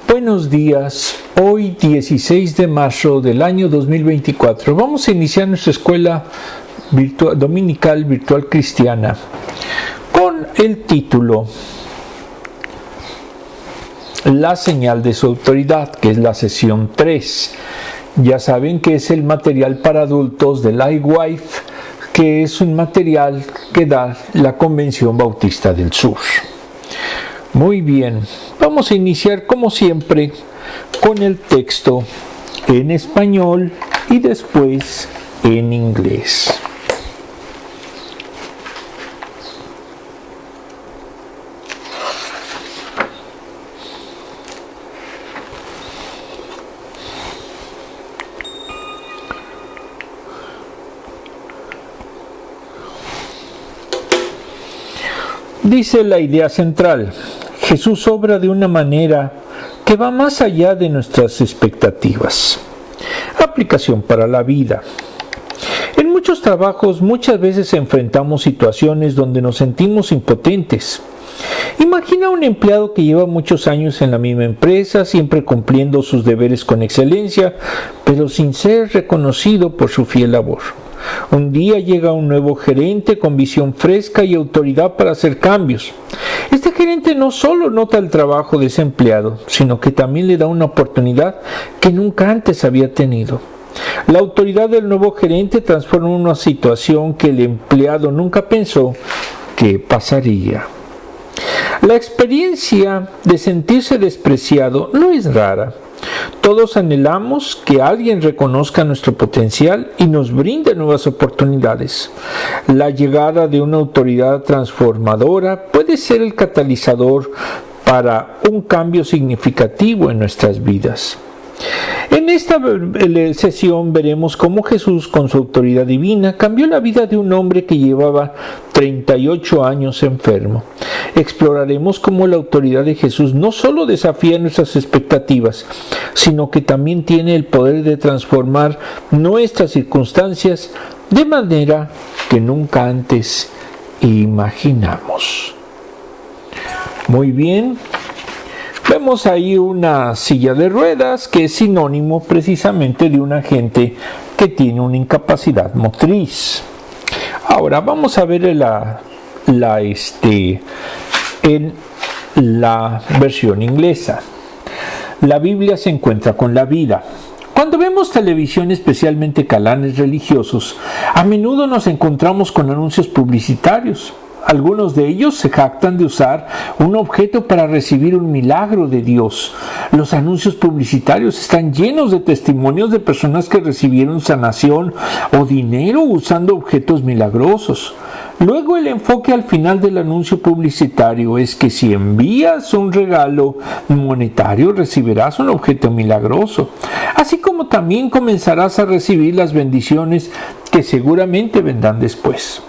Buenos días, hoy 16 de marzo del año 2024 vamos a iniciar nuestra escuela dominical virtual cristiana con el título La señal de su autoridad, que es la sesión 3. Ya saben que es el material para adultos de Lightwife, que es un material que da la Convención Bautista del Sur. Muy bien, vamos a iniciar como siempre con el texto en español y después en inglés. Dice la idea central: Jesús obra de una manera que va más allá de nuestras expectativas. Aplicación para la vida. En muchos trabajos muchas veces enfrentamos situaciones donde nos sentimos impotentes. Imagina un empleado que lleva muchos años en la misma empresa, siempre cumpliendo sus deberes con excelencia, pero sin ser reconocido por su fiel labor. Un día llega un nuevo gerente con visión fresca y autoridad para hacer cambios. Este gerente no solo nota el trabajo de ese empleado, sino que también le da una oportunidad que nunca antes había tenido. La autoridad del nuevo gerente transforma una situación que el empleado nunca pensó que pasaría. La experiencia de sentirse despreciado no es rara. Todos anhelamos que alguien reconozca nuestro potencial y nos brinde nuevas oportunidades. La llegada de una autoridad transformadora puede ser el catalizador para un cambio significativo en nuestras vidas. En esta sesión veremos cómo Jesús, con su autoridad divina, cambió la vida de un hombre que llevaba 38 años enfermo. Exploraremos cómo la autoridad de Jesús no solo desafía nuestras expectativas, sino que también tiene el poder de transformar nuestras circunstancias de manera que nunca antes imaginamos. Muy bien. Vemos ahí una silla de ruedas que es sinónimo precisamente de una gente que tiene una incapacidad motriz. Ahora vamos a ver en la versión inglesa. La Biblia se encuentra con la vida. Cuando vemos televisión, especialmente canales religiosos, a menudo nos encontramos con anuncios publicitarios. Algunos de ellos se jactan de usar un objeto para recibir un milagro de Dios. Los anuncios publicitarios están llenos de testimonios de personas que recibieron sanación o dinero usando objetos milagrosos. Luego el enfoque al final del anuncio publicitario es que si envías un regalo monetario recibirás un objeto milagroso, así como también comenzarás a recibir las bendiciones que seguramente vendrán después.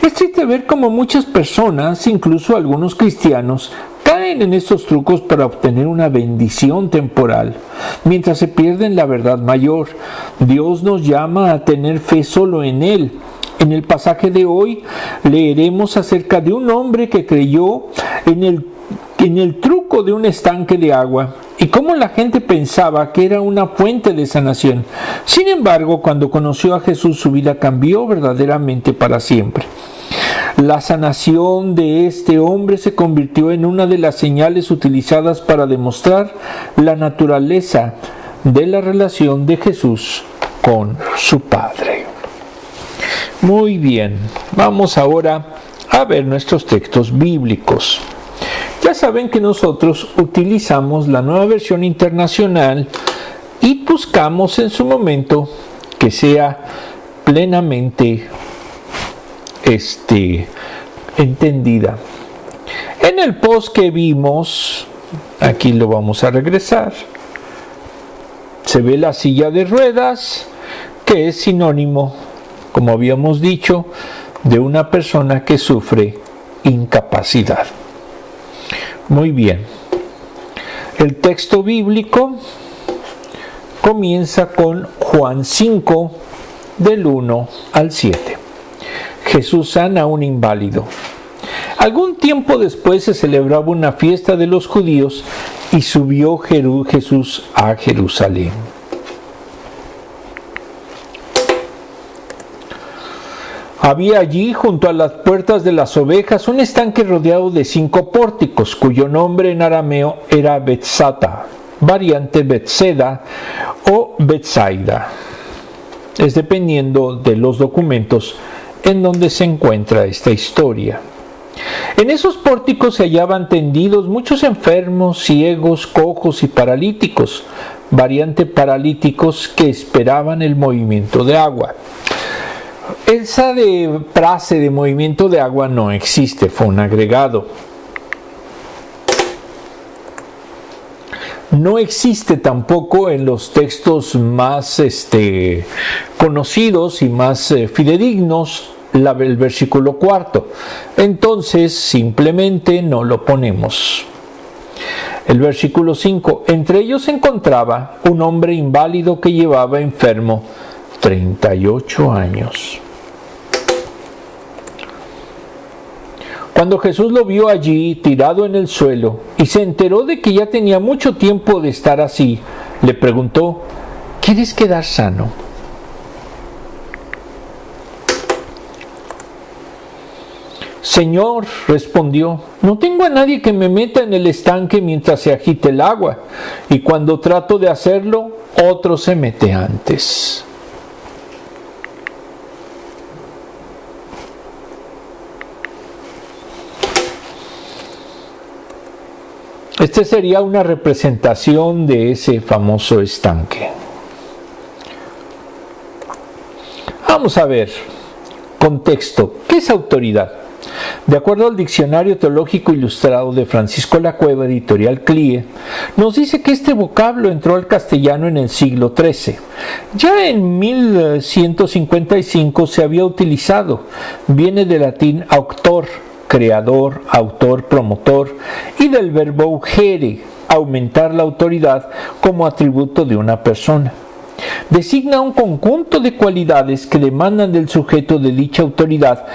Es triste ver cómo muchas personas, incluso algunos cristianos, caen en estos trucos para obtener una bendición temporal, mientras se pierden la verdad mayor. Dios nos llama a tener fe solo en Él. En el pasaje de hoy leeremos acerca de un hombre que creyó en el truco de un estanque de agua y cómo la gente pensaba que era una fuente de sanación. Sin embargo, cuando conoció a Jesús, su vida cambió verdaderamente para siempre. La sanación de este hombre se convirtió en una de las señales utilizadas para demostrar la naturaleza de la relación de Jesús con su Padre. Muy bien, vamos ahora a ver nuestros textos bíblicos. Ya saben que nosotros utilizamos la Nueva Versión Internacional y buscamos en su momento que sea plenamente entendida. En el post que vimos, aquí lo vamos a regresar, se ve la silla de ruedas, que es sinónimo, como habíamos dicho, de una persona que sufre incapacidad. Muy bien. El texto bíblico comienza con Juan 5, del 1 al 7. Jesús sana a un inválido. Algún tiempo después se celebraba una fiesta de los judíos y subió Jesús a Jerusalén. Había allí, junto a las puertas de las ovejas, un estanque rodeado de 5 pórticos, cuyo nombre en arameo era Betzata, variante Betseda o Betsaida. Es dependiendo de los documentos en donde se encuentra esta historia. En esos pórticos se hallaban tendidos muchos enfermos, ciegos, cojos y paralíticos, variante paralíticos que esperaban el movimiento de agua. Esa frase de movimiento de agua no existe, fue un agregado. No existe tampoco en los textos más conocidos y más fidedignos el versículo 4. Entonces simplemente no lo ponemos. El versículo 5. Entre ellos se encontraba un hombre inválido que llevaba enfermo 38 años. Cuando Jesús lo vio allí, tirado en el suelo, y se enteró de que ya tenía mucho tiempo de estar así, le preguntó: ¿quieres quedar sano? Señor, respondió, no tengo a nadie que me meta en el estanque mientras se agite el agua, y cuando trato de hacerlo, otro se mete antes. Esta sería una representación de ese famoso estanque. Vamos a ver, contexto, ¿qué es autoridad? De acuerdo al Diccionario Teológico Ilustrado de Francisco Lacueva, editorial CLIE, nos dice que este vocablo entró al castellano en el siglo XIII. Ya en 1155 se había utilizado, viene del latín auctor, creador, autor, promotor, y del verbo ungere, aumentar la autoridad como atributo de una persona. Designa un conjunto de cualidades que demandan del sujeto de dicha autoridad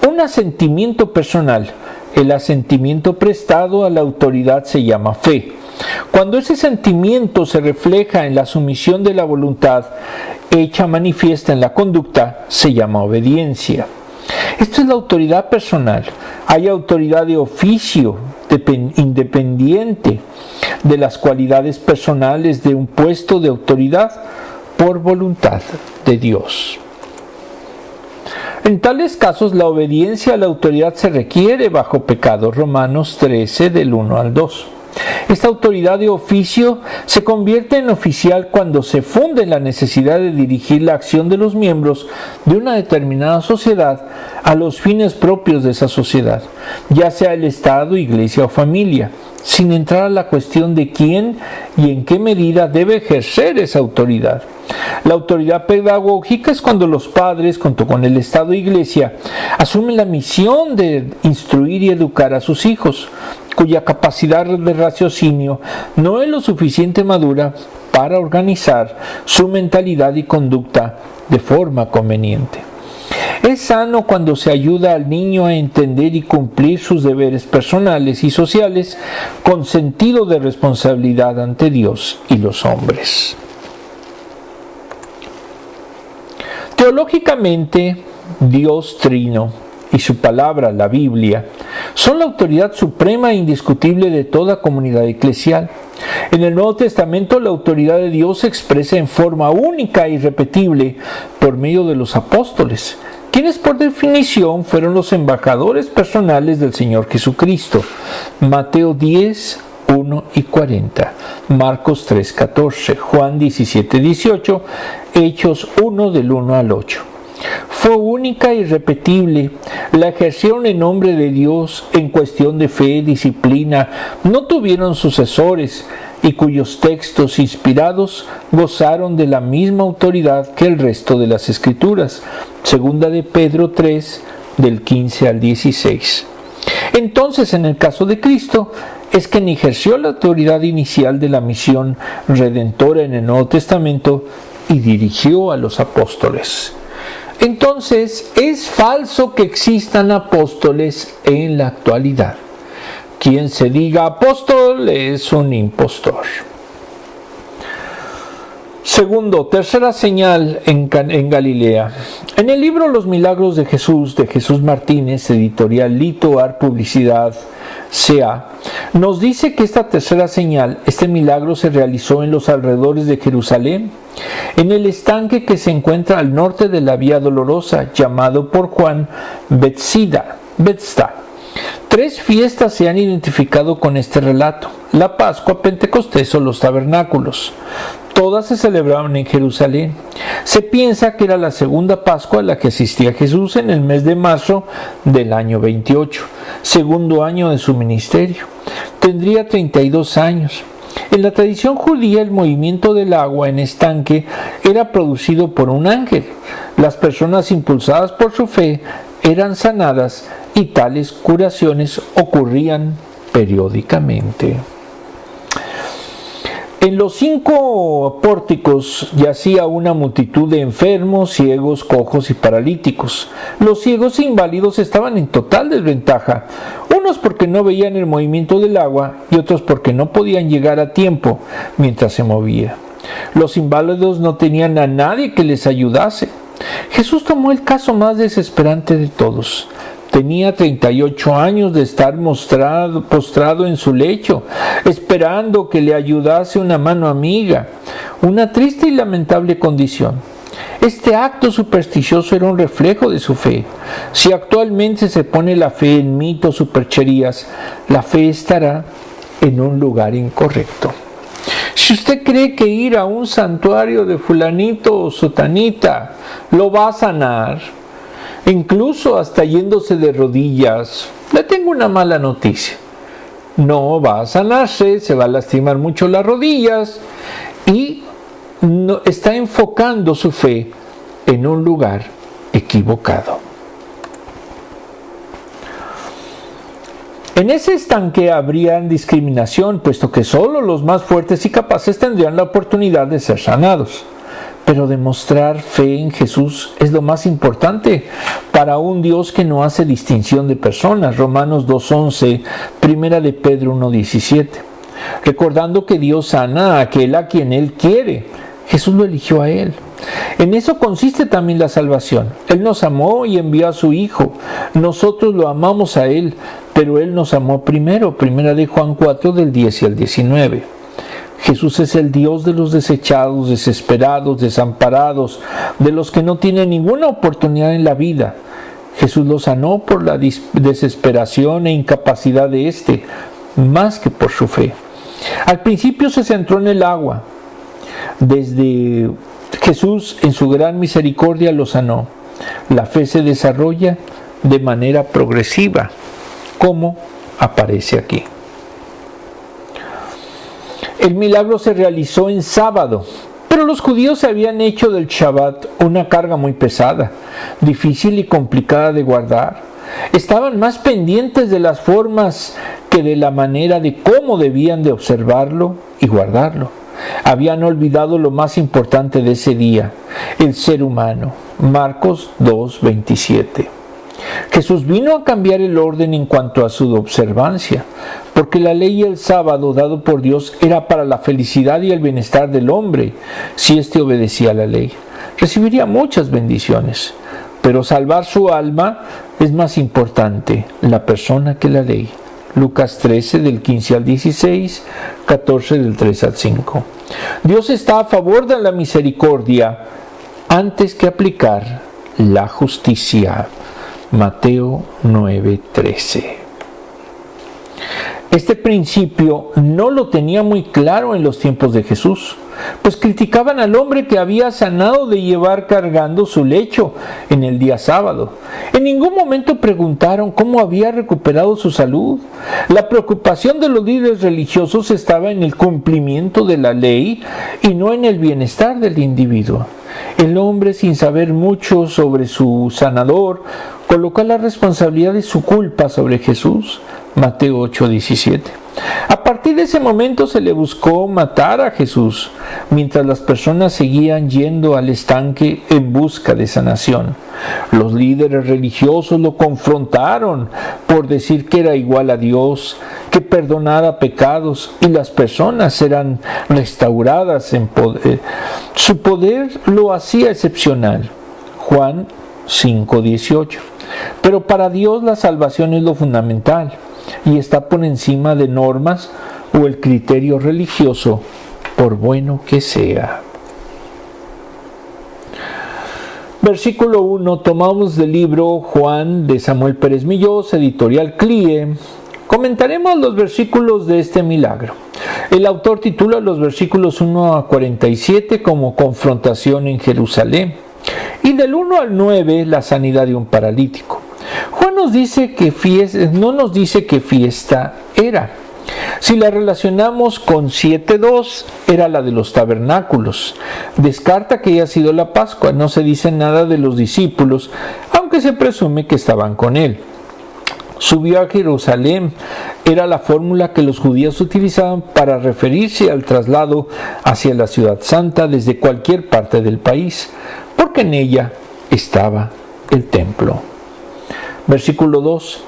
un asentimiento personal. El asentimiento prestado a la autoridad se llama fe. Cuando ese sentimiento se refleja en la sumisión de la voluntad hecha manifiesta en la conducta, se llama obediencia. Esto es la autoridad personal. Hay autoridad de oficio, independiente de las cualidades personales de un puesto de autoridad por voluntad de Dios. En tales casos, la obediencia a la autoridad se requiere bajo pecado. Romanos 13, del 1 al 2. Esta autoridad de oficio se convierte en oficial cuando se funde en la necesidad de dirigir la acción de los miembros de una determinada sociedad a los fines propios de esa sociedad, ya sea el Estado, Iglesia o familia, sin entrar a la cuestión de quién y en qué medida debe ejercer esa autoridad. La autoridad pedagógica es cuando los padres, junto con el Estado e Iglesia, asumen la misión de instruir y educar a sus hijos, cuya capacidad de raciocinio no es lo suficiente madura para organizar su mentalidad y conducta de forma conveniente. Es sano cuando se ayuda al niño a entender y cumplir sus deberes personales y sociales con sentido de responsabilidad ante Dios y los hombres. Teológicamente, Dios Trino y su palabra, la Biblia, son la autoridad suprema e indiscutible de toda comunidad eclesial. En el Nuevo Testamento, la autoridad de Dios se expresa en forma única e irrepetible por medio de los apóstoles, quienes por definición fueron los embajadores personales del Señor Jesucristo. Mateo 10, 1 y 40, Marcos 3, 14, Juan 17, 18, Hechos 1 del 1 al 8. Fue única e irrepetible, la ejercieron en nombre de Dios en cuestión de fe, disciplina, no tuvieron sucesores y cuyos textos inspirados gozaron de la misma autoridad que el resto de las Escrituras. Segunda de Pedro 3, del 15 al 16. Entonces, en el caso de Cristo, es quien ejerció la autoridad inicial de la misión redentora en el Nuevo Testamento y dirigió a los apóstoles. Entonces, es falso que existan apóstoles en la actualidad. Quien se diga apóstol es un impostor. Segundo, tercera señal en Galilea. En el libro Los Milagros de Jesús Martínez, editorial Lito Art Publicidad, CA, nos dice que esta tercera señal, este milagro se realizó en los alrededores de Jerusalén, en el estanque que se encuentra al norte de la Vía Dolorosa, llamado por Juan Bethesda. 3 fiestas se han identificado con este relato: la Pascua, Pentecostés o los tabernáculos. Todas se celebraron en Jerusalén. Se piensa que era la segunda Pascua a la que asistía Jesús en el mes de marzo del año 28, segundo año de su ministerio. Tendría 32 años. En la tradición judía, el movimiento del agua en estanque era producido por un ángel. Las personas impulsadas por su fe eran sanadas y tales curaciones ocurrían periódicamente. En los 5 pórticos yacía una multitud de enfermos, ciegos, cojos y paralíticos. Los ciegos e inválidos estaban en total desventaja, unos porque no veían el movimiento del agua y otros porque no podían llegar a tiempo mientras se movía. Los inválidos no tenían a nadie que les ayudase. Jesús tomó el caso más desesperante de todos. Tenía 38 años de estar postrado en su lecho, esperando que le ayudase una mano amiga. Una triste y lamentable condición. Este acto supersticioso era un reflejo de su fe. Si actualmente se pone la fe en mitos, supercherías, la fe estará en un lugar incorrecto. Si usted cree que ir a un santuario de fulanito o sotanita lo va a sanar, incluso hasta yéndose de rodillas, le tengo una mala noticia. No va a sanarse, se va a lastimar mucho las rodillas y no, está enfocando su fe en un lugar equivocado. En ese estanque habría discriminación, puesto que solo los más fuertes y capaces tendrían la oportunidad de ser sanados. Pero demostrar fe en Jesús es lo más importante para un Dios que no hace distinción de personas. Romanos 2:11, Primera de Pedro 1:17. Recordando que Dios sana a aquel a quien Él quiere. Jesús lo eligió a Él. En eso consiste también la salvación. Él nos amó y envió a su Hijo. Nosotros lo amamos a Él, pero Él nos amó primero. Primera de Juan 4, del 10 y al 19. Jesús es el Dios de los desechados, desesperados, desamparados, de los que no tienen ninguna oportunidad en la vida. Jesús los sanó por la desesperación e incapacidad de éste, más que por su fe. Al principio se centró en el agua. Desde Jesús, en su gran misericordia, lo sanó. La fe se desarrolla de manera progresiva, como aparece aquí. El milagro se realizó en sábado, pero los judíos se habían hecho del Shabbat una carga muy pesada, difícil y complicada de guardar. Estaban más pendientes de las formas que de la manera de cómo debían de observarlo y guardarlo. Habían olvidado lo más importante de ese día, el ser humano. Marcos 2:27. Jesús vino a cambiar el orden en cuanto a su observancia, porque la ley y el sábado dado por Dios era para la felicidad y el bienestar del hombre. Si éste obedecía a la ley, recibiría muchas bendiciones, pero salvar su alma es más importante la persona que la ley. Lucas 13, del 15 al 16, 14, del 3 al 5. Dios está a favor de la misericordia antes que aplicar la justicia. Mateo 9:13. Este principio no lo tenía muy claro en los tiempos de Jesús, pues criticaban al hombre que había sanado de llevar cargando su lecho en el día sábado. En ningún momento preguntaron cómo había recuperado su salud. La preocupación de los líderes religiosos estaba en el cumplimiento de la ley y no en el bienestar del individuo. El hombre, sin saber mucho sobre su sanador, colocó la responsabilidad de su culpa sobre Jesús. Mateo 8:17. A partir de ese momento se le buscó matar a Jesús, mientras las personas seguían yendo al estanque en busca de sanación. Los líderes religiosos lo confrontaron por decir que era igual a Dios, que perdonara pecados y las personas eran restauradas en poder. Su poder lo hacía excepcional. Juan 5:18. Pero para Dios la salvación es lo fundamental y está por encima de normas o el criterio religioso, por bueno que sea. Versículo 1, tomamos del libro Juan de Samuel Pérez Millós, editorial CLIE. Comentaremos los versículos de este milagro. El autor titula los versículos 1 a 47 como confrontación en Jerusalén y del 1 al 9 la sanidad de un paralítico. Juan nos dice que no nos dice qué fiesta era. Si la relacionamos con 7:2, era la de los tabernáculos. Descarta que haya sido la Pascua. No se dice nada de los discípulos, aunque se presume que estaban con él. Subió a Jerusalén. Era la fórmula que los judíos utilizaban para referirse al traslado hacia la ciudad santa desde cualquier parte del país, porque en ella estaba el templo. Versículo 2.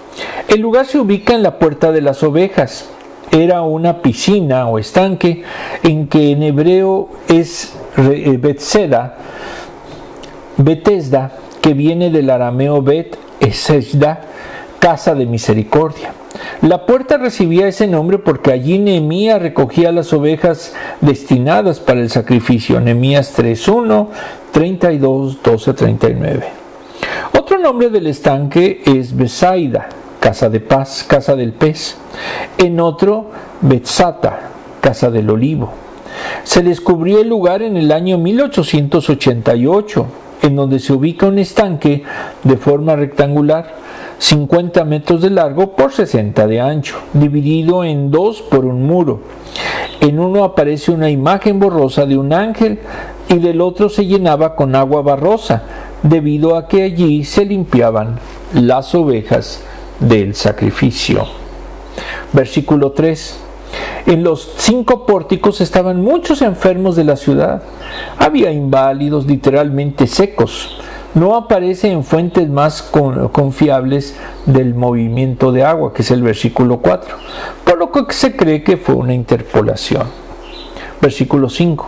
El lugar se ubica en la Puerta de las Ovejas. Era una piscina o estanque en que en hebreo es Betesda, que viene del arameo Bet Esesda, casa de misericordia. La puerta recibía ese nombre porque allí Nehemías recogía las ovejas destinadas para el sacrificio. Nehemías 3:1, 32, 12, 39. Otro nombre del estanque es Besaida, casa de paz, casa del pez. En otro, Betzata, casa del olivo. Se descubrió el lugar en el año 1888, en donde se ubica un estanque de forma rectangular, 50 metros de largo por 60 de ancho, dividido en dos por un muro. En uno aparece una imagen borrosa de un ángel y del otro se llenaba con agua barrosa, debido a que allí se limpiaban las ovejas del sacrificio. Versículo 3. En los 5 pórticos estaban muchos enfermos de la ciudad. Había inválidos literalmente secos. No aparece en fuentes más confiables del movimiento de agua, que es el versículo 4, por lo que se cree que fue una interpolación. Versículo 5.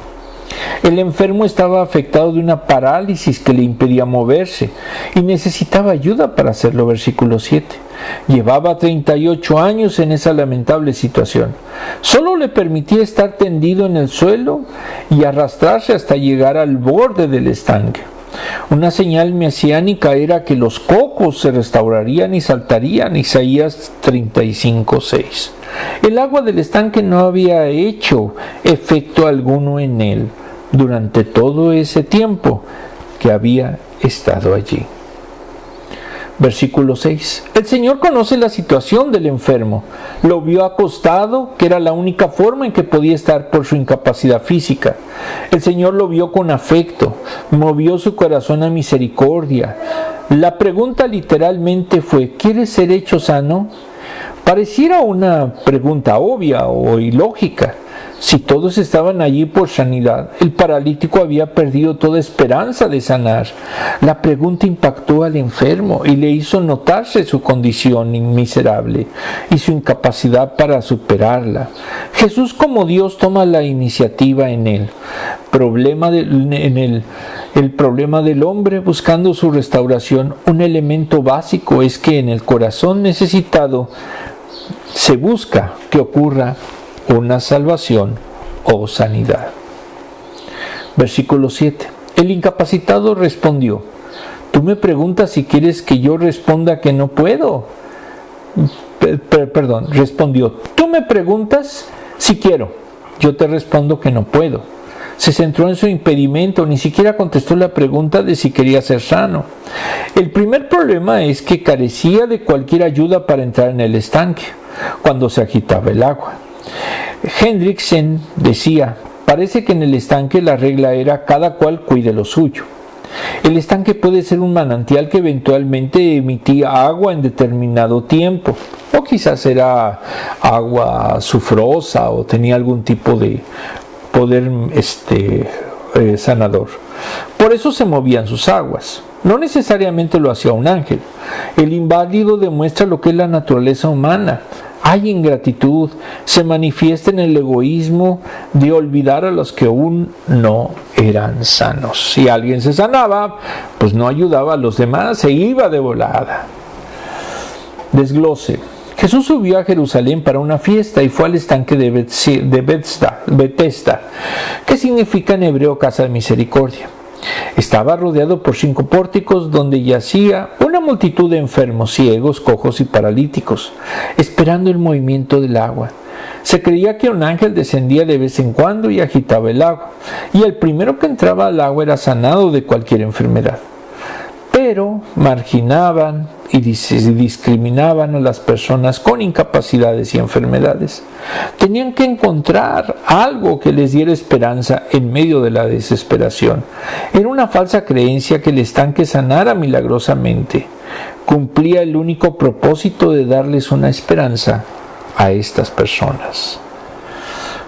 El enfermo estaba afectado de una parálisis que le impedía moverse y necesitaba ayuda para hacerlo. Versículo 7. Llevaba 38 años en esa lamentable situación. Solo le permitía estar tendido en el suelo y arrastrarse hasta llegar al borde del estanque. Una señal mesiánica era que los cocos se restaurarían y saltarían. Isaías 35:6. El agua del estanque no había hecho efecto alguno en él durante todo ese tiempo que había estado allí. Versículo 6. El Señor conoce la situación del enfermo. Lo vio acostado, que era la única forma en que podía estar por su incapacidad física. El Señor lo vio con afecto, movió su corazón a misericordia. La pregunta literalmente fue: ¿quieres ser hecho sano? Pareciera una pregunta obvia o ilógica. Si todos estaban allí por sanidad, el paralítico había perdido toda esperanza de sanar. La pregunta impactó al enfermo y le hizo notarse su condición miserable y su incapacidad para superarla. Jesús, como Dios, toma la iniciativa en él. El problema del hombre buscando su restauración, un elemento básico es que en el corazón necesitado se busca que ocurra una salvación o sanidad. Versículo 7. El incapacitado respondió: tú me preguntas si quieres que yo responda que no puedo. Respondió: tú me preguntas si quiero, yo te respondo que no puedo. Se centró en su impedimento, ni siquiera contestó la pregunta de si quería ser sano. El primer problema es que carecía de cualquier ayuda para entrar en el estanque cuando se agitaba el agua. Hendrickson decía: parece que en el estanque la regla era cada cual cuide lo suyo. El estanque puede ser un manantial que eventualmente emitía agua en determinado tiempo, o quizás era agua azufrosa o tenía algún tipo de poder sanador. Por eso se movían sus aguas. No necesariamente lo hacía un ángel. El inválido demuestra lo que es la naturaleza humana. hay ingratitud, se manifiesta en el egoísmo de olvidar a los que aún no eran sanos. Si alguien se sanaba, pues no ayudaba a los demás, se iba de volada. Desglose. Jesús subió a Jerusalén para una fiesta y fue al estanque de Betesda, que significa en hebreo casa de misericordia. Estaba rodeado por 5 pórticos donde yacía una multitud de enfermos, ciegos, cojos y paralíticos, esperando el movimiento del agua. Se creía que un ángel descendía de vez en cuando y agitaba el agua, y el primero que entraba al agua era sanado de cualquier enfermedad. Pero marginaban y discriminaban a las personas con incapacidades y enfermedades. Tenían que encontrar algo que les diera esperanza en medio de la desesperación. Era una falsa creencia que el estanque sanara milagrosamente. Cumplía el único propósito de darles una esperanza a estas personas.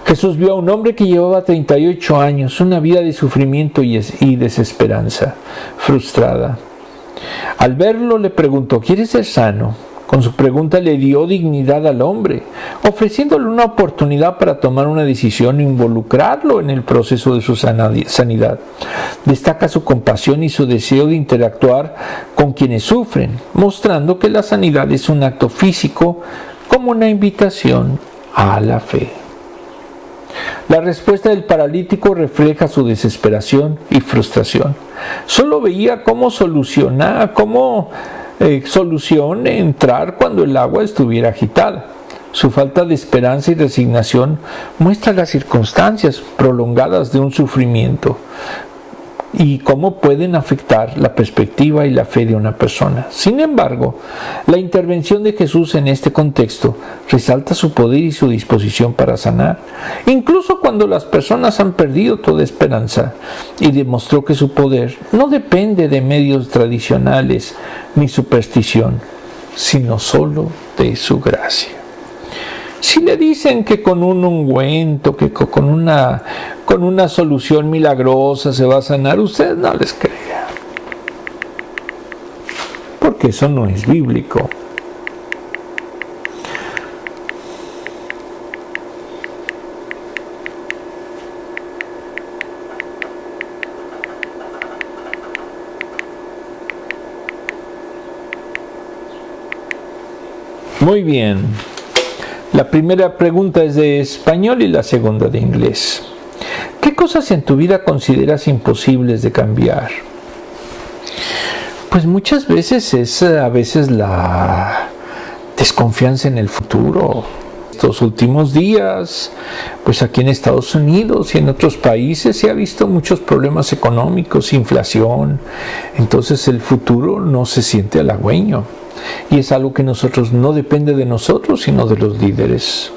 Jesús vio a un hombre que llevaba 38 años, una vida de sufrimiento y desesperanza, frustrada. Al verlo le preguntó: ¿quieres ser sano? Con su pregunta le dio dignidad al hombre, ofreciéndole una oportunidad para tomar una decisión e involucrarlo en el proceso de su sanidad. Destaca su compasión y su deseo de interactuar con quienes sufren, mostrando que la sanidad es un acto físico como una invitación a la fe. La respuesta del paralítico refleja su desesperación y frustración. Solo veía cómo solución entrar cuando el agua estuviera agitada. Su falta de esperanza y resignación muestra las circunstancias prolongadas de un sufrimiento y cómo pueden afectar la perspectiva y la fe de una persona. Sin embargo, la intervención de Jesús en este contexto resalta su poder y su disposición para sanar, incluso cuando las personas han perdido toda esperanza, y demostró que su poder no depende de medios tradicionales ni superstición, sino solo de su gracia. Si le dicen que con un ungüento, que con una solución milagrosa se va a sanar, usted no les crea, porque eso no es bíblico. Muy bien. La primera pregunta es de español y la segunda de inglés. ¿Qué cosas en tu vida consideras imposibles de cambiar? Pues muchas veces es la desconfianza en el futuro. Estos últimos días, pues aquí en Estados Unidos y en otros países se ha visto muchos problemas económicos, inflación. Entonces el futuro no se siente halagüeño. Y es algo que no depende de nosotros, sino de los líderes.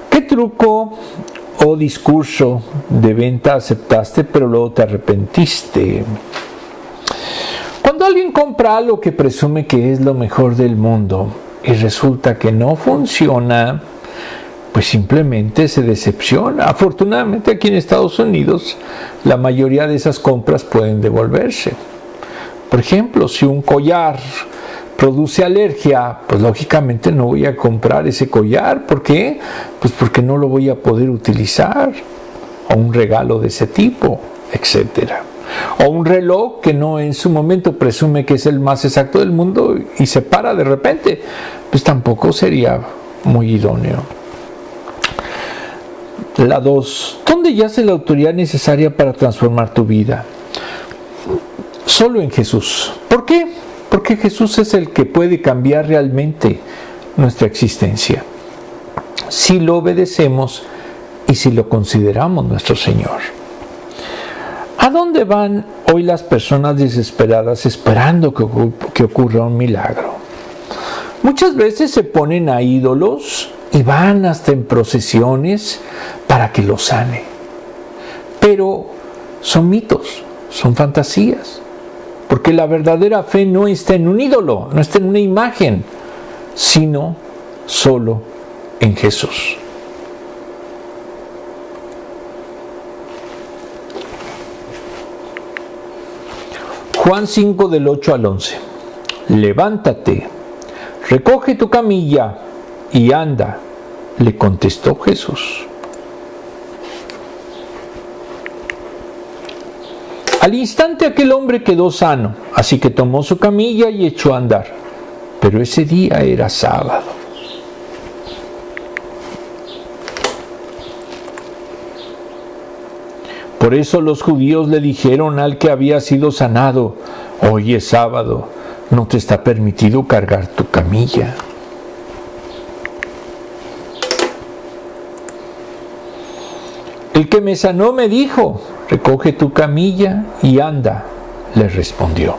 ¿Qué truco o discurso de venta aceptaste, pero luego te arrepentiste? Cuando alguien compra algo que presume que es lo mejor del mundo y resulta que no funciona, pues simplemente se decepciona. Afortunadamente aquí en Estados Unidos la mayoría de esas compras pueden devolverse. Por ejemplo, si un collar produce alergia, pues lógicamente no voy a comprar ese collar. ¿Por qué? Pues porque no lo voy a poder utilizar. O un regalo de ese tipo, etcétera. O un reloj que no en su momento presume que es el más exacto del mundo y se para de repente, pues tampoco sería muy idóneo. La 2. ¿Dónde yace la autoridad necesaria para transformar tu vida? Solo en Jesús. ¿Por qué? Porque Jesús es el que puede cambiar realmente nuestra existencia, si lo obedecemos y si lo consideramos nuestro Señor. ¿A dónde van hoy las personas desesperadas esperando que ocurra un milagro? Muchas veces se ponen a ídolos y van hasta en procesiones para que los sane. Pero son mitos, son fantasías. Porque la verdadera fe no está en un ídolo, no está en una imagen, sino solo en Jesús. Juan 5 del 8 al 11. Levántate, recoge tu camilla y anda, le contestó Jesús. Al instante aquel hombre quedó sano, así que tomó su camilla y echó a andar. Pero ese día era sábado. Por eso los judíos le dijeron al que había sido sanado: hoy es sábado, no te está permitido cargar tu camilla. El que me sanó me dijo: recoge tu camilla y anda, le respondió.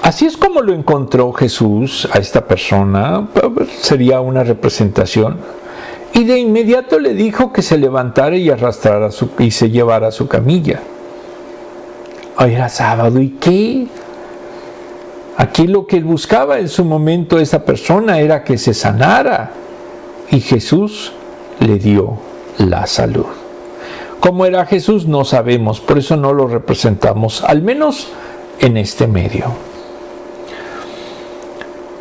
Así es como lo encontró Jesús a esta persona, sería una representación, y de inmediato le dijo que se levantara y arrastrara y se llevara su camilla. Hoy era sábado, ¿y qué? Aquí lo que él buscaba en su momento esa persona era que se sanara, y Jesús le dio la salud. ¿Cómo era Jesús? No sabemos, por eso no lo representamos, al menos en este medio.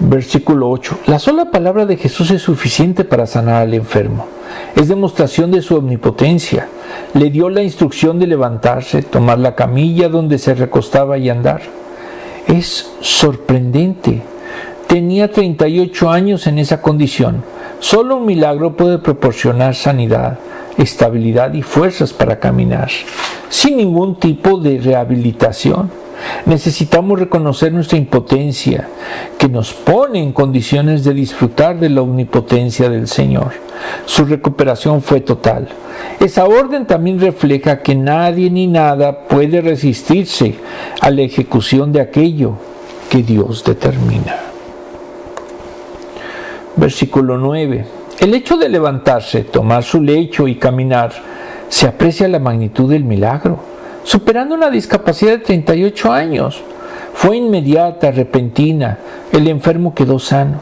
Versículo 8. La sola palabra de Jesús es suficiente para sanar al enfermo. Es demostración de su omnipotencia. Le dio la instrucción de levantarse, tomar la camilla donde se recostaba y andar. Es sorprendente. Tenía 38 años en esa condición. Solo un milagro puede proporcionar sanidad, estabilidad y fuerzas para caminar, sin ningún tipo de rehabilitación. Necesitamos reconocer nuestra impotencia, que nos pone en condiciones de disfrutar de la omnipotencia del Señor. Su recuperación fue total. Esa orden también refleja que nadie ni nada puede resistirse a la ejecución de aquello que Dios determina. Versículo 9. El hecho de levantarse, tomar su lecho y caminar, se aprecia la magnitud del milagro. Superando una discapacidad de 38 años. Fue inmediata, repentina. El enfermo quedó sano.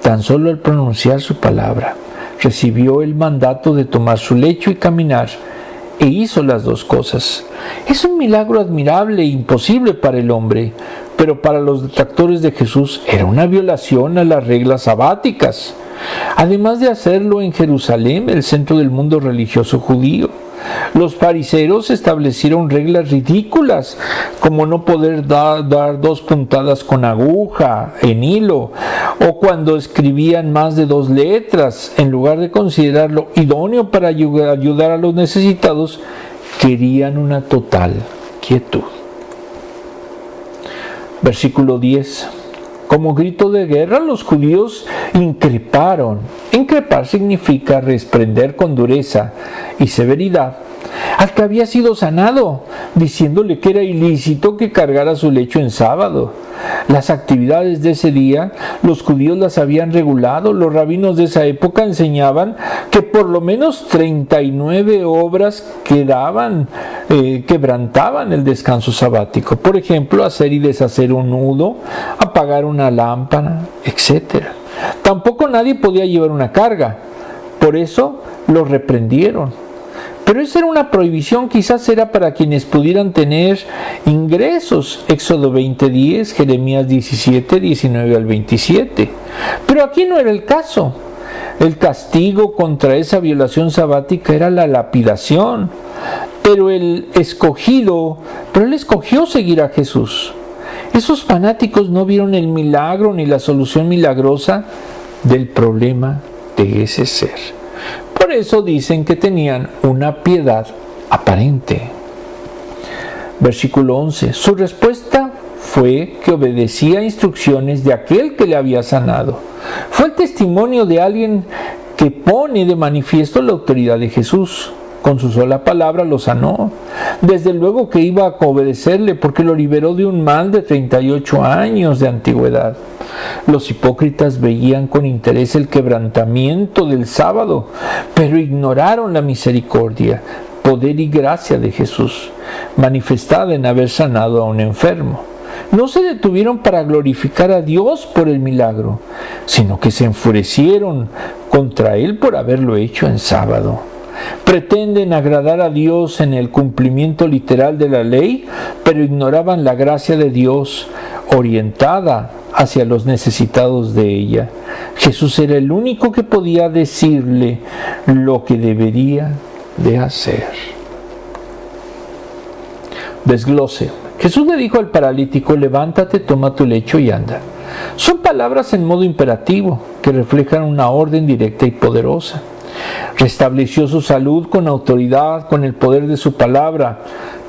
Tan solo al pronunciar su palabra, recibió el mandato de tomar su lecho y caminar, e hizo las dos cosas. Es un milagro admirable e imposible para el hombre, pero para los detractores de Jesús era una violación a las reglas sabáticas. Además de hacerlo en Jerusalén, el centro del mundo religioso judío, los fariseos establecieron reglas ridículas, como no poder dar 2 puntadas con aguja en hilo, o cuando escribían más de 2 letras, en lugar de considerarlo idóneo para ayudar a los necesitados, querían una total quietud. Versículo 10. Como grito de guerra, los judíos increparon. Increpar significa reprender con dureza y severidad al que había sido sanado, diciéndole que era ilícito que cargara su lecho en sábado. Las actividades de ese día, los judíos las habían regulado. Los rabinos de esa época enseñaban que por lo menos 39 obras quebrantaban el descanso sabático. Por ejemplo, hacer y deshacer un nudo, apagar una lámpara, etc. Tampoco nadie podía llevar una carga. Por eso los reprendieron. Pero esa era una prohibición, quizás era para quienes pudieran tener ingresos. Éxodo 20:10, Jeremías 17, 19 al 27. Pero aquí no era el caso. El castigo contra esa violación sabática era la lapidación. Pero él escogió seguir a Jesús. Esos fanáticos no vieron el milagro ni la solución milagrosa del problema de ese ser. Por eso dicen que tenían una piedad aparente. Versículo 11. Su respuesta fue que obedecía instrucciones de aquel que le había sanado. Fue el testimonio de alguien que pone de manifiesto la autoridad de Jesús. Con su sola palabra lo sanó. Desde luego que iba a obedecerle, porque lo liberó de un mal de 38 años de antigüedad. Los hipócritas veían con interés el quebrantamiento del sábado, pero ignoraron la misericordia, poder y gracia de Jesús, manifestada en haber sanado a un enfermo. No se detuvieron para glorificar a Dios por el milagro, sino que se enfurecieron contra Él por haberlo hecho en sábado. Pretenden agradar a Dios en el cumplimiento literal de la ley, pero ignoraban la gracia de Dios orientada hacia los necesitados de ella. Jesús era el único que podía decirle lo que debería de hacer. Desglose. Jesús le dijo al paralítico: levántate, toma tu lecho y anda. Son palabras en modo imperativo que reflejan una orden directa y poderosa. Restableció su salud con autoridad, con el poder de su palabra.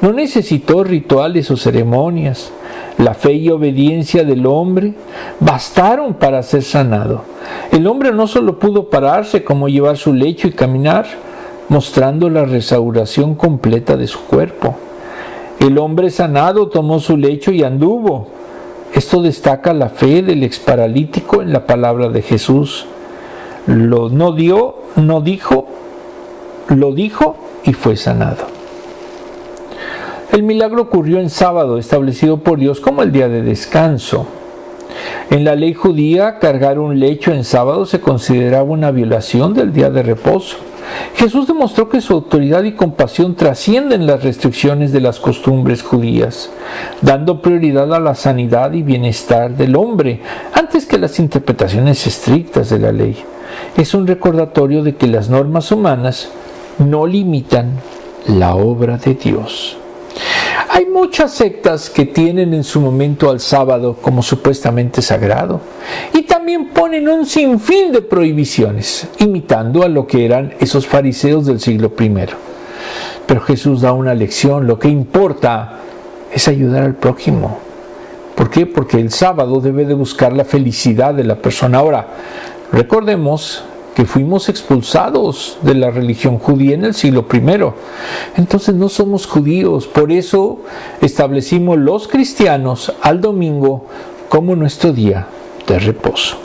No necesitó rituales o ceremonias. La fe y obediencia del hombre bastaron para ser sanado. El hombre no solo pudo pararse, como llevar su lecho y caminar, mostrando la restauración completa de su cuerpo. El hombre sanado tomó su lecho y anduvo. Esto destaca la fe del exparalítico en la palabra de Jesús. Lo dijo y fue sanado. El milagro ocurrió en sábado, establecido por Dios como el día de descanso. En la ley judía, cargar un lecho en sábado se consideraba una violación del día de reposo. Jesús demostró que su autoridad y compasión trascienden las restricciones de las costumbres judías, dando prioridad a la sanidad y bienestar del hombre antes que las interpretaciones estrictas de la ley. Es un recordatorio de que las normas humanas no limitan la obra de Dios. Hay muchas sectas que tienen en su momento al sábado como supuestamente sagrado y también ponen un sinfín de prohibiciones, imitando a lo que eran esos fariseos del siglo I. Pero Jesús da una lección: lo que importa es ayudar al prójimo. ¿Por qué? Porque el sábado debe de buscar la felicidad de la persona. Ahora, recordemos que fuimos expulsados de la religión judía en el siglo I. Entonces no somos judíos, por eso establecimos los cristianos al domingo como nuestro día de reposo.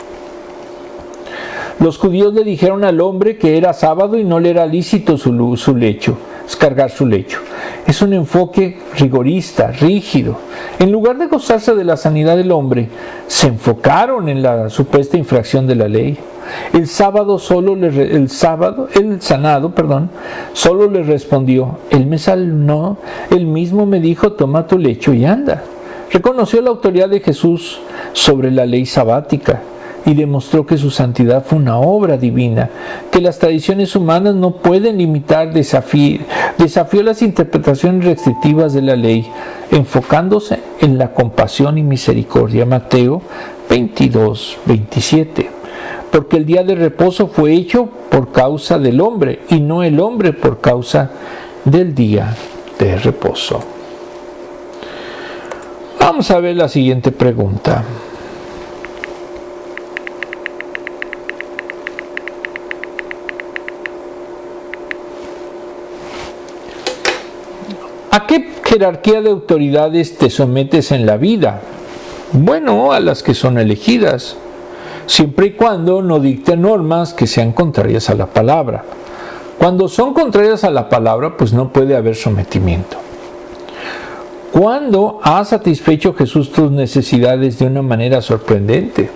Los judíos le dijeron al hombre que era sábado y no le era lícito su lecho, cargar su lecho. Es un enfoque rigorista, rígido. En lugar de gozarse de la sanidad del hombre, se enfocaron en la supuesta infracción de la ley. El sanado solo le respondió: él me sanó, él mismo me dijo, toma tu lecho y anda. Reconoció la autoridad de Jesús sobre la ley sabática y demostró que su santidad fue una obra divina, que las tradiciones humanas no pueden limitar. Desafió las interpretaciones restrictivas de la ley, enfocándose en la compasión y misericordia. Mateo 22:27. Porque el día de reposo fue hecho por causa del hombre y no el hombre por causa del día de reposo. Vamos a ver la siguiente pregunta. ¿A qué jerarquía de autoridades te sometes en la vida? Bueno, a las que son elegidas, siempre y cuando no dicten normas que sean contrarias a la palabra. Cuando son contrarias a la palabra, pues no puede haber sometimiento. ¿Cuándo ha satisfecho Jesús tus necesidades de una manera sorprendente?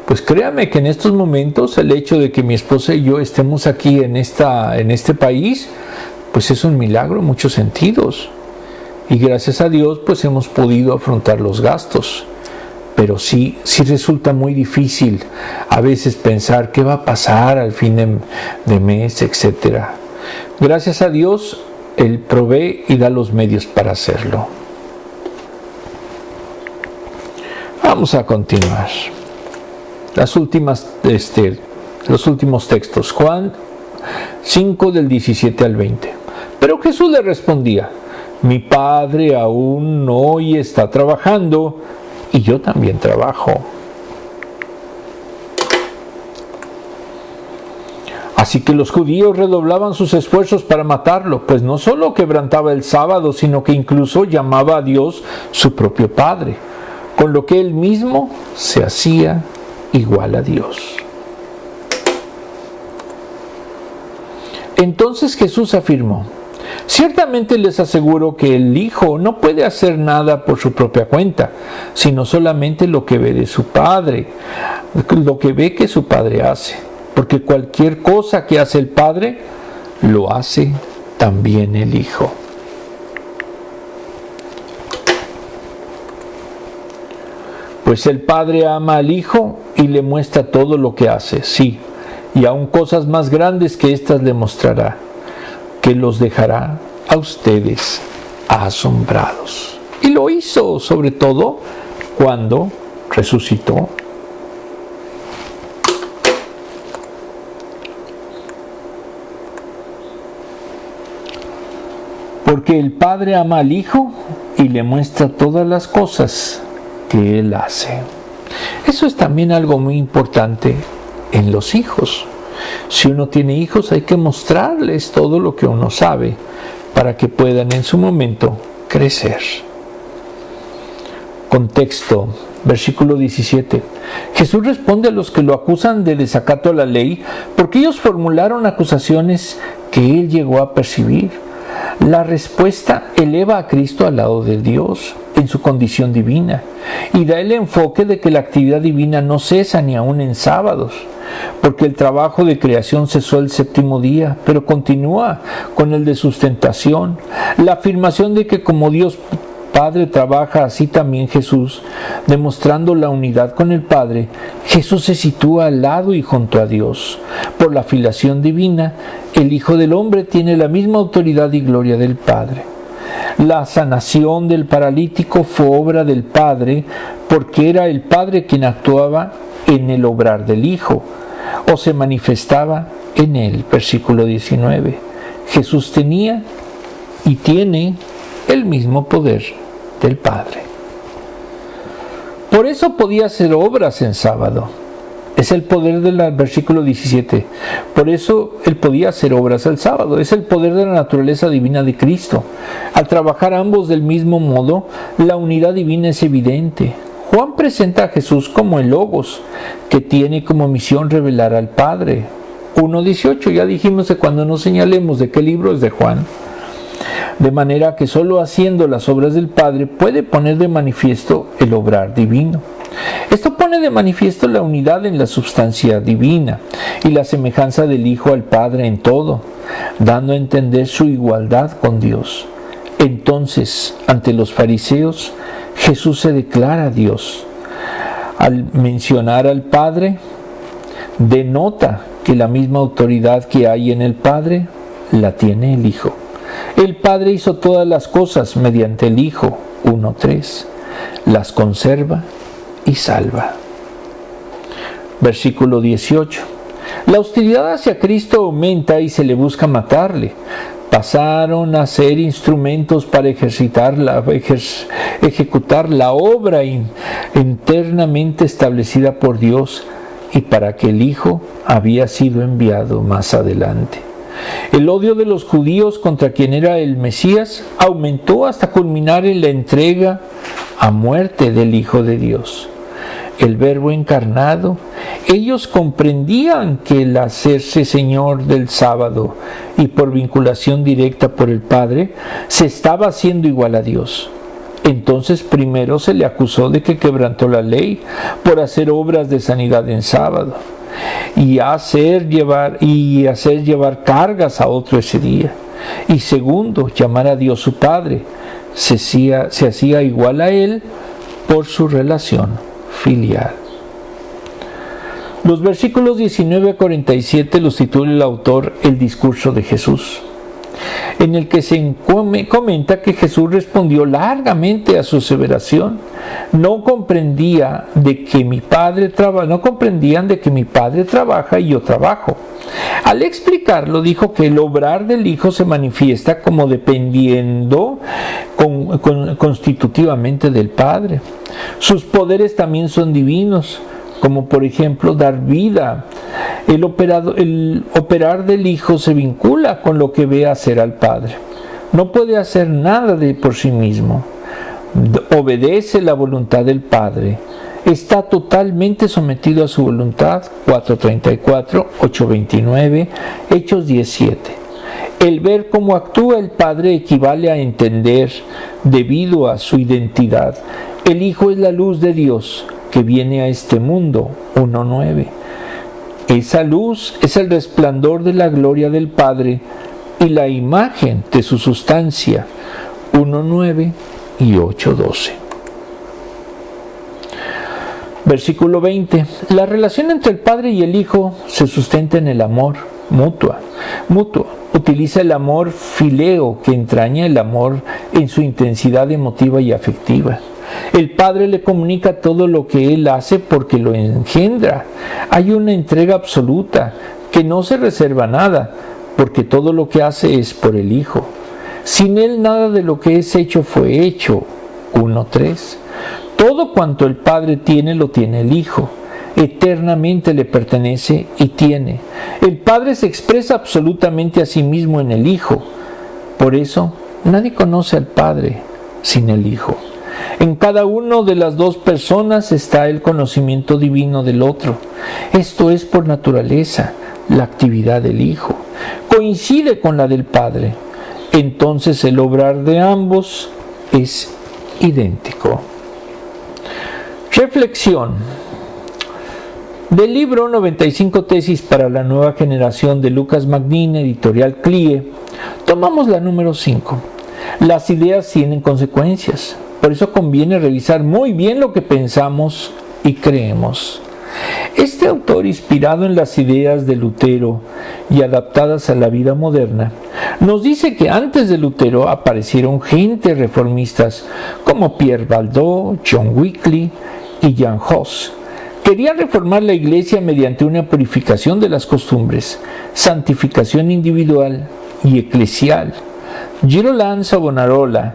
Pues créame que en estos momentos el hecho de que mi esposa y yo estemos aquí en este país, pues es un milagro en muchos sentidos. Y gracias a Dios pues hemos podido afrontar los gastos. Pero sí resulta muy difícil a veces pensar qué va a pasar al fin de mes, etc. Gracias a Dios, Él provee y da los medios para hacerlo. Vamos a continuar. Los últimos textos. Juan 5 del 17 al 20. Pero Jesús le respondía: mi Padre aún hoy está trabajando y yo también trabajo. Así que los judíos redoblaban sus esfuerzos para matarlo, pues no solo quebrantaba el sábado, sino que incluso llamaba a Dios su propio Padre, con lo que él mismo se hacía igual a Dios. Entonces Jesús afirmó: ciertamente les aseguro que el Hijo no puede hacer nada por su propia cuenta, sino solamente lo que ve de su Padre, lo que ve que su Padre hace. Porque cualquier cosa que hace el Padre, lo hace también el Hijo. Pues el Padre ama al Hijo y le muestra todo lo que hace, sí, y aún cosas más grandes que éstas le mostrará, que los dejará a ustedes asombrados. Y lo hizo sobre todo cuando resucitó. Porque el Padre ama al Hijo y le muestra todas las cosas que Él hace. Eso es también algo muy importante en los hijos. Si uno tiene hijos, hay que mostrarles todo lo que uno sabe para que puedan en su momento crecer. Contexto, versículo 17. Jesús responde a los que lo acusan de desacato a la ley porque ellos formularon acusaciones que Él llegó a percibir. La respuesta eleva a Cristo al lado de Dios en su condición divina y da el enfoque de que la actividad divina no cesa ni aún en sábados, porque el trabajo de creación cesó el séptimo día, pero continúa con el de sustentación. La afirmación de que como Dios Padre trabaja, así también Jesús, demostrando la unidad con el Padre. Jesús se sitúa al lado y junto a Dios. Por la filiación divina, el Hijo del Hombre tiene la misma autoridad y gloria del Padre. La sanación del paralítico fue obra del Padre, porque era el Padre quien actuaba en el obrar del Hijo, o se manifestaba en él. Versículo 19. Jesús tenía y tiene el mismo poder del Padre. Por eso podía hacer obras en sábado. Es el poder del versículo 17. Por eso Él podía hacer obras el sábado. Es el poder de la naturaleza divina de Cristo. Al trabajar ambos del mismo modo, la unidad divina es evidente. Juan presenta a Jesús como el Logos, que tiene como misión revelar al Padre. 1:18, ya dijimos que cuando nos señalemos de qué libro es de Juan. De manera que solo haciendo las obras del Padre puede poner de manifiesto el obrar divino. Esto pone de manifiesto la unidad en la substancia divina y la semejanza del Hijo al Padre en todo, dando a entender su igualdad con Dios. Entonces, ante los fariseos, Jesús se declara Dios. Al mencionar al Padre, denota que la misma autoridad que hay en el Padre la tiene el Hijo. El Padre hizo todas las cosas mediante el Hijo, 1:3, las conserva y salva. Versículo 18. La hostilidad hacia Cristo aumenta y se le busca matarle. Pasaron a ser instrumentos para ejecutar la obra internamente establecida por Dios y para que el Hijo había sido enviado más adelante. El odio de los judíos contra quien era el Mesías aumentó hasta culminar en la entrega a muerte del Hijo de Dios. El Verbo encarnado, ellos comprendían que el hacerse Señor del sábado y por vinculación directa por el Padre, se estaba haciendo igual a Dios. Entonces primero se le acusó de que quebrantó la ley por hacer obras de sanidad en sábado y hacer llevar cargas a otro ese día. Y segundo, llamar a Dios su Padre. Se hacía igual a Él por su relación filial. Los versículos 19 a 47 los titula el autor El discurso de Jesús, en el que se comenta que Jesús respondió largamente a su aseveración. No comprendían de que mi Padre trabaja y yo trabajo. Al explicarlo, dijo que el obrar del Hijo se manifiesta como dependiendo constitutivamente del Padre. Sus poderes también son divinos, como por ejemplo dar vida. El operar del Hijo se vincula con lo que ve hacer al Padre. No puede hacer nada por sí mismo. Obedece la voluntad del Padre. Está totalmente sometido a su voluntad. 4:34, 8:29, Hechos 17. El ver cómo actúa el Padre equivale a entender, debido a su identidad. El Hijo es la luz de Dios que viene a este mundo. 1:9. Esa luz es el resplandor de la gloria del Padre y la imagen de su sustancia. 1:9 y 8:12. Versículo 20. La relación entre el Padre y el Hijo se sustenta en el amor mutuo. Utiliza el amor fileo, que entraña el amor en su intensidad emotiva y afectiva. El Padre le comunica todo lo que Él hace porque lo engendra. Hay una entrega absoluta, que no se reserva nada, porque todo lo que hace es por el Hijo. Sin Él nada de lo que es hecho fue hecho. 1:3. Todo cuanto el Padre tiene, lo tiene el Hijo. Eternamente le pertenece y tiene. El Padre se expresa absolutamente a sí mismo en el Hijo. Por eso, nadie conoce al Padre sin el Hijo. En cada una de las dos personas está el conocimiento divino del otro. Esto es por naturaleza la actividad del Hijo. Coincide con la del Padre. Entonces el obrar de ambos es idéntico. Reflexión. Del libro 95 tesis para la nueva generación de Lucas Magnin, editorial CLIE, tomamos la número 5. Las ideas tienen consecuencias. Por eso conviene revisar muy bien lo que pensamos y creemos. Este autor, inspirado en las ideas de Lutero y adaptadas a la vida moderna, nos dice que antes de Lutero aparecieron gentes reformistas como Pierre Baldot, John Wycliffe y Jan Hus. Querían reformar la Iglesia mediante una purificación de las costumbres, santificación individual y eclesial. Girolamo Savonarola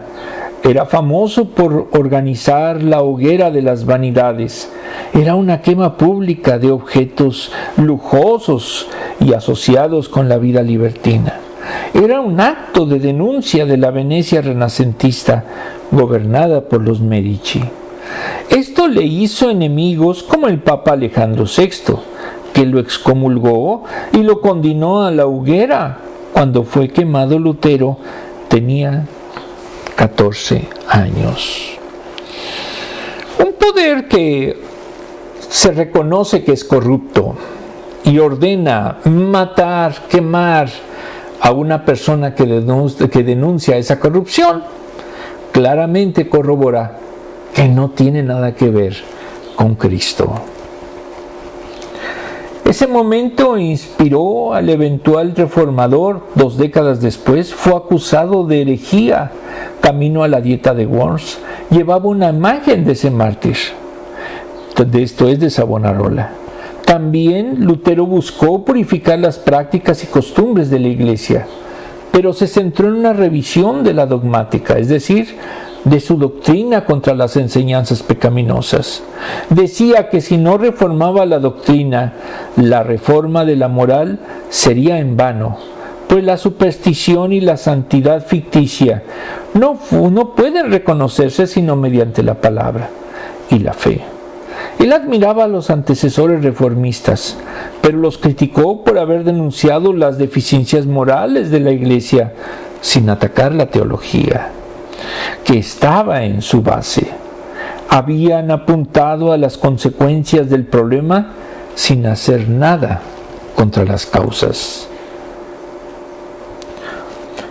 era famoso por organizar la hoguera de las vanidades. Era una quema pública de objetos lujosos y asociados con la vida libertina. Era un acto de denuncia de la Venecia renacentista gobernada por los Medici. Esto le hizo enemigos como el Papa Alejandro VI, que lo excomulgó y lo condenó a la hoguera. Cuando fue quemado Lutero, tenía 14 años. Un poder que se reconoce que es corrupto y ordena matar, quemar a una persona que denuncia esa corrupción, claramente corrobora que no tiene nada que ver con Cristo. Ese momento inspiró al eventual reformador. 2 décadas después fue acusado de herejía. Camino a la dieta de Worms, llevaba una imagen de ese mártir. Esto es de Savonarola. También Lutero buscó purificar las prácticas y costumbres de la Iglesia, pero se centró en una revisión de la dogmática, es decir, de su doctrina contra las enseñanzas pecaminosas. Decía que si no reformaba la doctrina, la reforma de la moral sería en vano, pues la superstición y la santidad ficticia no pueden reconocerse sino mediante la palabra y la fe. Él admiraba a los antecesores reformistas, pero los criticó por haber denunciado las deficiencias morales de la Iglesia sin atacar la teología, que estaba en su base. Habían apuntado a las consecuencias del problema sin hacer nada contra las causas.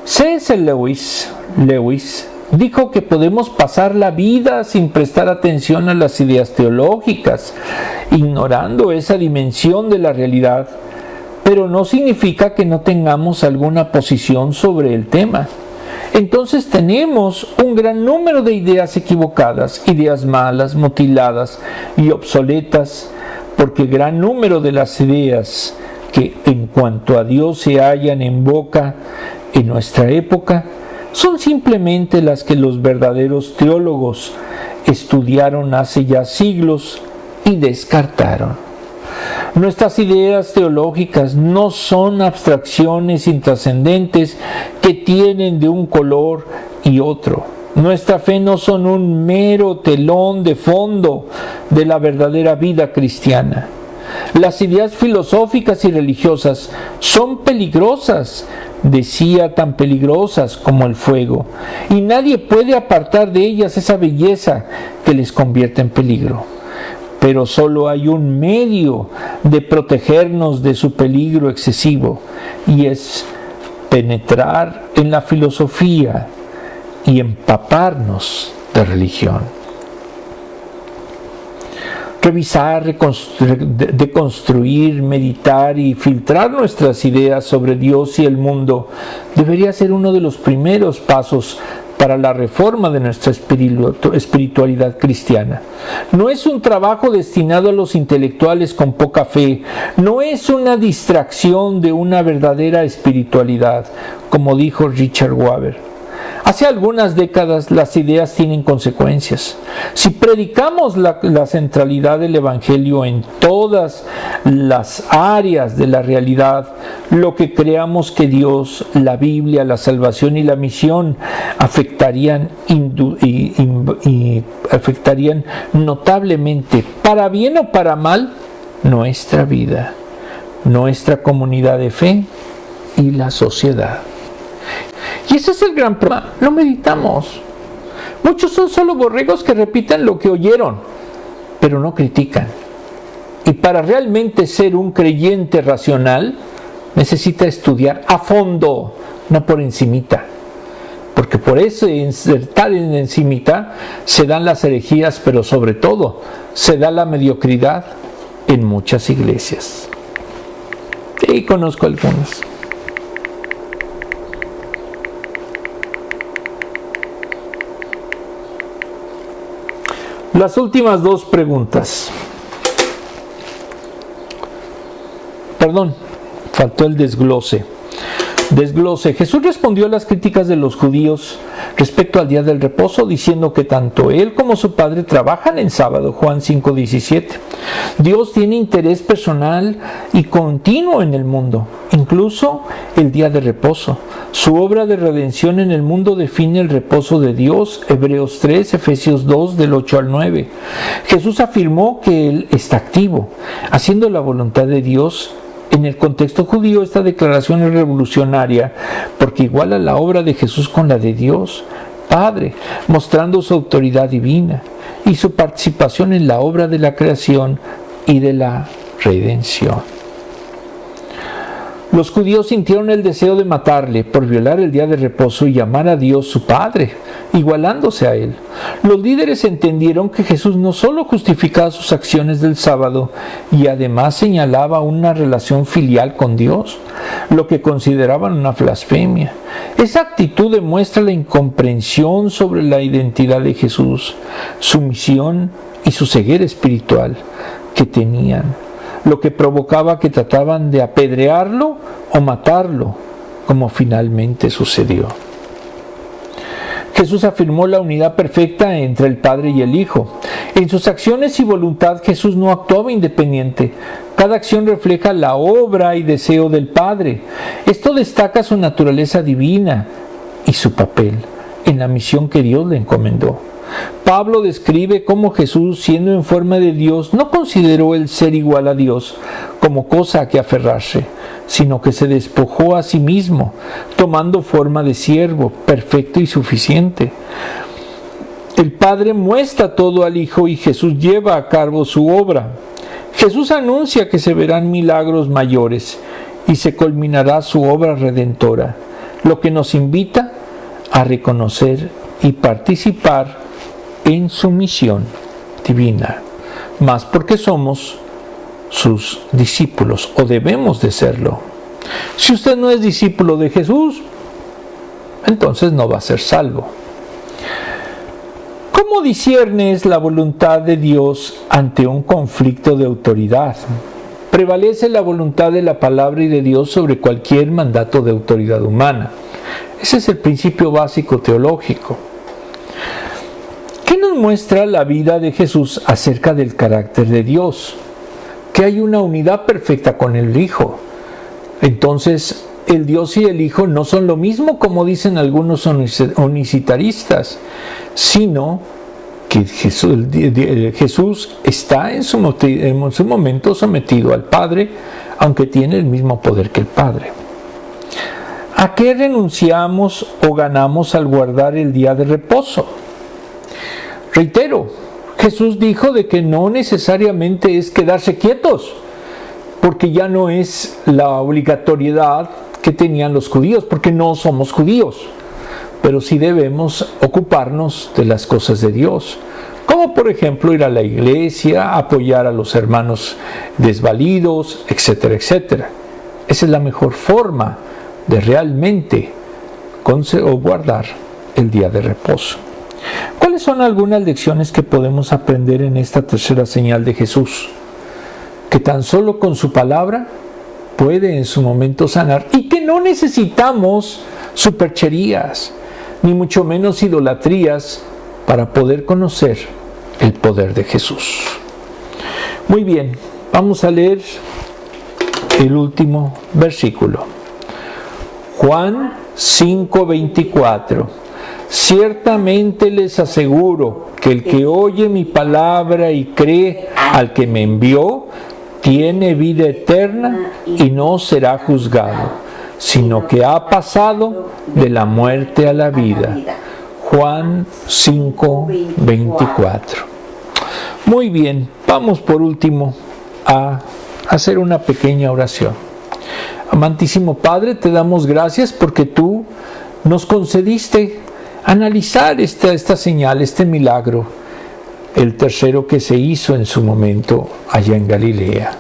C.S. Lewis dijo que podemos pasar la vida sin prestar atención a las ideas teológicas, ignorando esa dimensión de la realidad, pero no significa que no tengamos alguna posición sobre el tema. Entonces tenemos un gran número de ideas equivocadas, ideas malas, mutiladas y obsoletas, porque gran número de las ideas que en cuanto a Dios se hallan en boca en nuestra época son simplemente las que los verdaderos teólogos estudiaron hace ya siglos y descartaron. Nuestras ideas teológicas no son abstracciones intrascendentes que tienen de un color y otro. Nuestra fe no son un mero telón de fondo de la verdadera vida cristiana. Las ideas filosóficas y religiosas son peligrosas, decía, tan peligrosas como el fuego, y nadie puede apartar de ellas esa belleza que les convierte en peligro. Pero solo hay un medio de protegernos de su peligro excesivo, y es penetrar en la filosofía y empaparnos de religión. Revisar, deconstruir, meditar y filtrar nuestras ideas sobre Dios y el mundo debería ser uno de los primeros pasos para la reforma de nuestra espiritualidad cristiana. No es un trabajo destinado a los intelectuales con poca fe, no es una distracción de una verdadera espiritualidad, como dijo Richard Wagner. Hace algunas décadas las ideas tienen consecuencias. Si predicamos la centralidad del Evangelio en todas las áreas de la realidad, lo que creamos que Dios, la Biblia, la salvación y la misión afectarían notablemente, para bien o para mal, nuestra vida, nuestra comunidad de fe y la sociedad. Y ese es el gran problema, no meditamos. Muchos son solo borregos que repiten lo que oyeron, pero no critican. Y para realmente ser un creyente racional, necesita estudiar a fondo, no por encimita. Porque por ese insertar en encimita se dan las herejías, pero sobre todo se da la mediocridad en muchas iglesias. Sí, conozco algunas. Las últimas dos preguntas. Perdón, faltó el desglose. Jesús respondió a las críticas de los judíos respecto al día del reposo, diciendo que tanto él como su padre trabajan en sábado, Juan 5:17. Dios tiene interés personal y continuo en el mundo, incluso el día de reposo. Su obra de redención en el mundo define el reposo de Dios, Hebreos 3, Efesios 2, del 8 al 9. Jesús afirmó que Él está activo, haciendo la voluntad de Dios. En el contexto judío, esta declaración es revolucionaria porque iguala la obra de Jesús con la de Dios Padre, mostrando su autoridad divina y su participación en la obra de la creación y de la redención. Los judíos sintieron el deseo de matarle por violar el día de reposo y llamar a Dios su Padre, igualándose a Él. Los líderes entendieron que Jesús no solo justificaba sus acciones del sábado y además señalaba una relación filial con Dios, lo que consideraban una blasfemia. Esa actitud demuestra la incomprensión sobre la identidad de Jesús, su misión y su ceguera espiritual que tenían, lo que provocaba que trataban de apedrearlo o matarlo, como finalmente sucedió. Jesús afirmó la unidad perfecta entre el Padre y el Hijo. En sus acciones y voluntad Jesús no actuaba independiente. Cada acción refleja la obra y deseo del Padre. Esto destaca su naturaleza divina y su papel en la misión que Dios le encomendó. Pablo describe cómo Jesús, siendo en forma de Dios, no consideró el ser igual a Dios como cosa a que aferrarse, sino que se despojó a sí mismo, tomando forma de siervo, perfecto y suficiente. El Padre muestra todo al Hijo y Jesús lleva a cabo su obra. Jesús anuncia que se verán milagros mayores y se culminará su obra redentora, lo que nos invita a reconocer y participar en su misión divina, más porque somos sus discípulos o debemos de serlo. Si usted no es discípulo de Jesús, entonces no va a ser salvo. ¿Cómo disciernes la voluntad de Dios ante un conflicto de autoridad? Prevalece la voluntad de la palabra y de Dios sobre cualquier mandato de autoridad humana. Ese es el principio básico teológico. ¿Qué nos muestra la vida de Jesús acerca del carácter de Dios? Que hay una unidad perfecta con el Hijo. Entonces, el Dios y el Hijo no son lo mismo como dicen algunos unicitaristas, sino que Jesús está en su momento sometido al Padre, aunque tiene el mismo poder que el Padre. ¿A qué renunciamos o ganamos al guardar el día de reposo? Reitero, Jesús dijo de que no necesariamente es quedarse quietos, porque ya no es la obligatoriedad que tenían los judíos, porque no somos judíos, pero sí debemos ocuparnos de las cosas de Dios, como por ejemplo ir a la iglesia, apoyar a los hermanos desvalidos, etcétera, etcétera. Esa es la mejor forma de realmente guardar el día de reposo. ¿Cuáles son algunas lecciones que podemos aprender en esta tercera señal de Jesús? Que tan solo con su palabra puede en su momento sanar y que no necesitamos supercherías, ni mucho menos idolatrías para poder conocer el poder de Jesús. Muy bien, vamos a leer el último versículo. Juan 5:24. Ciertamente les aseguro que el que oye mi palabra y cree al que me envió, tiene vida eterna y no será juzgado, sino que ha pasado de la muerte a la vida. Juan 5:24. Muy bien, vamos por último a hacer una pequeña oración. Amantísimo Padre, te damos gracias porque tú nos concediste analizar esta señal, este milagro, el tercero que se hizo en su momento allá en Galilea.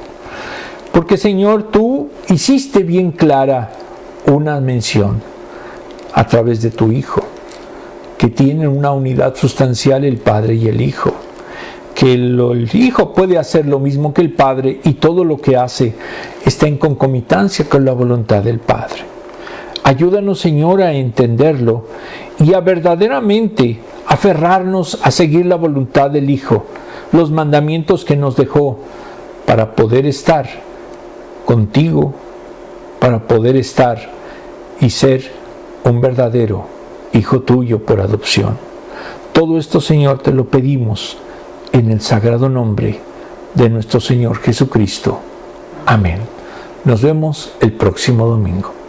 Porque Señor, tú hiciste bien clara una mención a través de tu Hijo, que tienen una unidad sustancial el Padre y el Hijo, que el Hijo puede hacer lo mismo que el Padre y todo lo que hace está en concomitancia con la voluntad del Padre. Ayúdanos, Señor, a entenderlo y a verdaderamente aferrarnos a seguir la voluntad del Hijo, los mandamientos que nos dejó para poder estar contigo, para poder estar y ser un verdadero Hijo tuyo por adopción. Todo esto, Señor, te lo pedimos en el sagrado nombre de nuestro Señor Jesucristo. Amén. Nos vemos el próximo domingo.